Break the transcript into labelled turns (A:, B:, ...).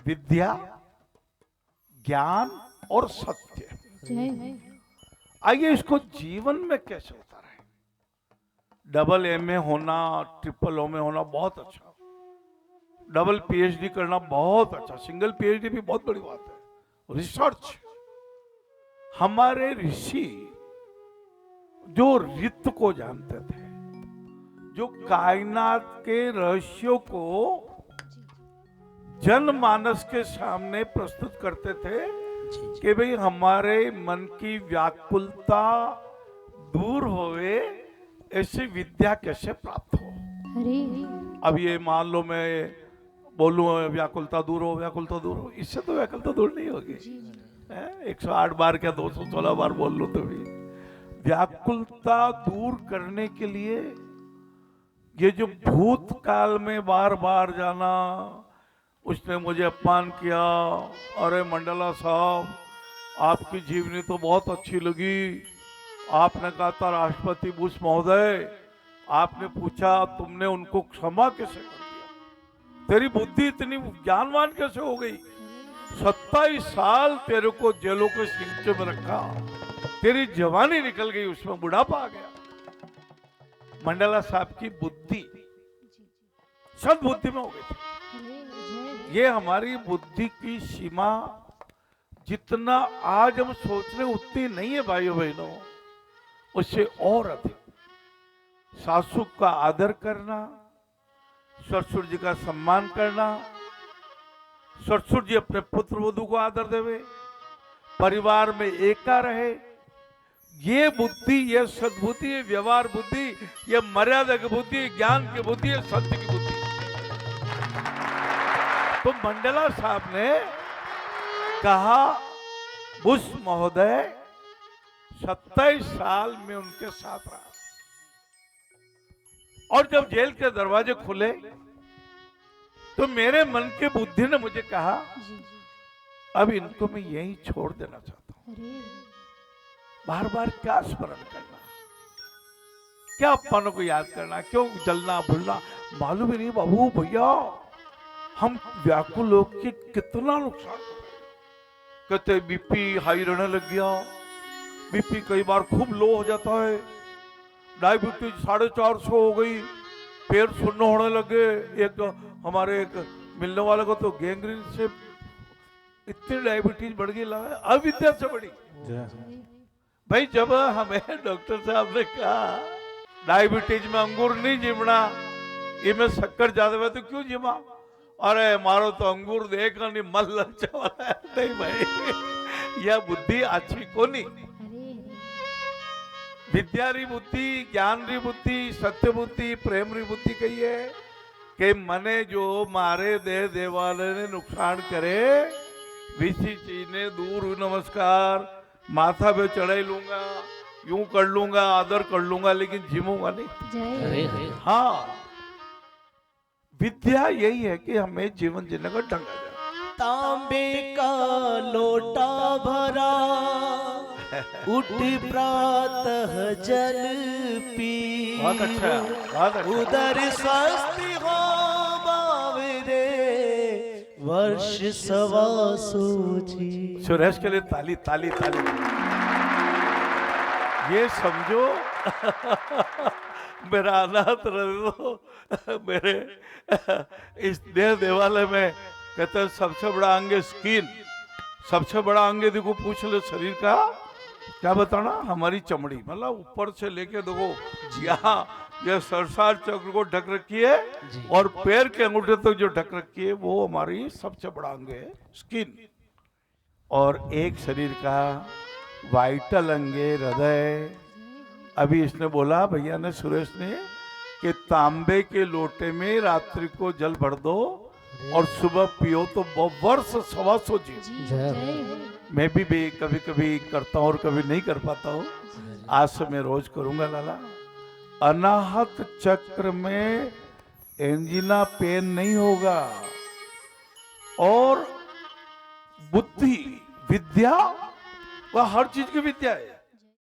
A: विद्या, ज्ञान और सत्य। आइए इसको जीवन में कैसे उतारें। डबल एमए होना, ट्रिपल एमए होना बहुत अच्छा, डबल पीएचडी करना बहुत अच्छा, सिंगल पीएचडी भी बहुत बड़ी बात है। रिसर्च, हमारे ऋषि जो रित को जानते थे, जो कायनात के रहस्यों को जनमानस के सामने प्रस्तुत करते थे कि भाई हमारे मन की व्याकुलता दूर होवे, ऐसी विद्या कैसे प्राप्त हो। अब ये मान लो मैं बोलूं व्याकुलता दूर हो, व्याकुलता दूर हो, इससे तो व्याकुलता दूर नहीं होगी। 108 बार क्या 216 बार बोल लो तो भी व्याकुलता दूर करने के लिए ये जो भूतकाल में बार बार जाना, उसने मुझे अपमान किया, अरे मंडला साहब आपकी जीवनी तो बहुत अच्छी लगी, आपने कहा था राष्ट्रपति बुश महोदय, आपने पूछा तुमने उनको क्षमा कैसे कर दिया, तेरी बुद्धि इतनी ज्ञानवान कैसे हो गई, 27 साल तेरे को जेलों के सिंचे में रखा, तेरी जवानी निकल गई, उसमें बुढ़ापा आ गया। मंडला साहब की बुद्धि सद्बुद्धि में हो गई थी। ये हमारी बुद्धि की सीमा जितना आज हम सोच रहे उतनी नहीं है भाइयों बहनों, उससे और अधिक सासू का आदर करना, ससुर जी का सम्मान करना, ससुर जी अपने पुत्र वधू को आदर देवे, परिवार में एकता रहे, ये बुद्धि, ये सद्बुद्धि, ये व्यवहार बुद्धि, ये मर्यादा की बुद्धि, ज्ञान की बुद्धि, ये सत्य की बुद्धि। तो मंडला साहब ने कहा बुश महोदय 27 साल में उनके साथ रहा, और जब जेल के दरवाजे खुले तो मेरे मन के बुद्धि ने मुझे कहा अब इनको मैं यहीं छोड़ देना चाहता हूं। बार बार क्या स्मरण करना, क्या अपनों को याद करना, क्यों जलना भूलना, मालूम ही नहीं बाबू भैया हम व्याकुल होकर के कितना नुकसान कर रहे हैं। कहते बीपी हाई रहने लग गया, बीपी कई बार खूब लो हो जाता है, डायबिटीज 450 हो गई, पैर सुन्न होने लगे। एक हमारे एक मिलने वाले को तो गैंग्रीन से इतनी डायबिटीज बढ़ गई, अविद्या से बढ़ी। भाई जब हमें डॉक्टर साहब ने कहा डायबिटीज में अंगूर नहीं जिमना, इनमें शक्कर ज्यादा है तो क्यों जिमा, अरे मारो तो अंगूर देखा नहीं मन ललचा वाला है। नहीं भाई यह बुद्धि अच्छी को नहीं, विद्या री बुद्धि, ज्ञान री बुद्धि, सत्य बुद्धि, प्रेम री बुद्धि कही है कि मने जो मारे दे देवाले ने नुकसान करे, विसी चीज ने दूर नमस्कार माथा पे चढ़ाई लूंगा, यूं कर लूंगा, आदर कर लूंगा, लेकिन जिमूंगा नहीं। हाँ विद्या यही है कि हमें जीवन जीने का ढंग आ जाए।
B: तांबे का लोटा भरा उठ प्रातः जल पी,
A: बहुत अच्छा, बहुत अच्छा।
B: उदर स्वस्थ हो बावरे वर्ष सवा सोची।
A: सुरेश के लिए ताली ताली ताली। ये समझो मेरा अनाथ हृदय मेरे इस देह देवालय में कहते हैं सबसे बड़ा अंग स्किन, सबसे बड़ा अंग देखो पूछ ले शरीर का क्या बताना, हमारी चमड़ी, मतलब ऊपर से लेके देखो यहाँ यह सरसार चक्र को ढक रखी है और पैर के अंगूठे तक जो ढक रखी है वो हमारी सबसे बड़ा अंग है स्किन। और एक शरीर का वाइटल अंग है हृदय। अभी इसने बोला भैया ने, सुरेश ने, कि तांबे के लोटे में रात्रि को जल भर दो और सुबह पियो तो वर्ष 125 जी। मैं भी कभी कभी करता हूँ और कभी नहीं कर पाता हूँ, आज से मैं रोज करूंगा लाला। अनाहत चक्र में एंजिना पेन नहीं होगा, और बुद्धि विद्या वह हर चीज की विद्या है।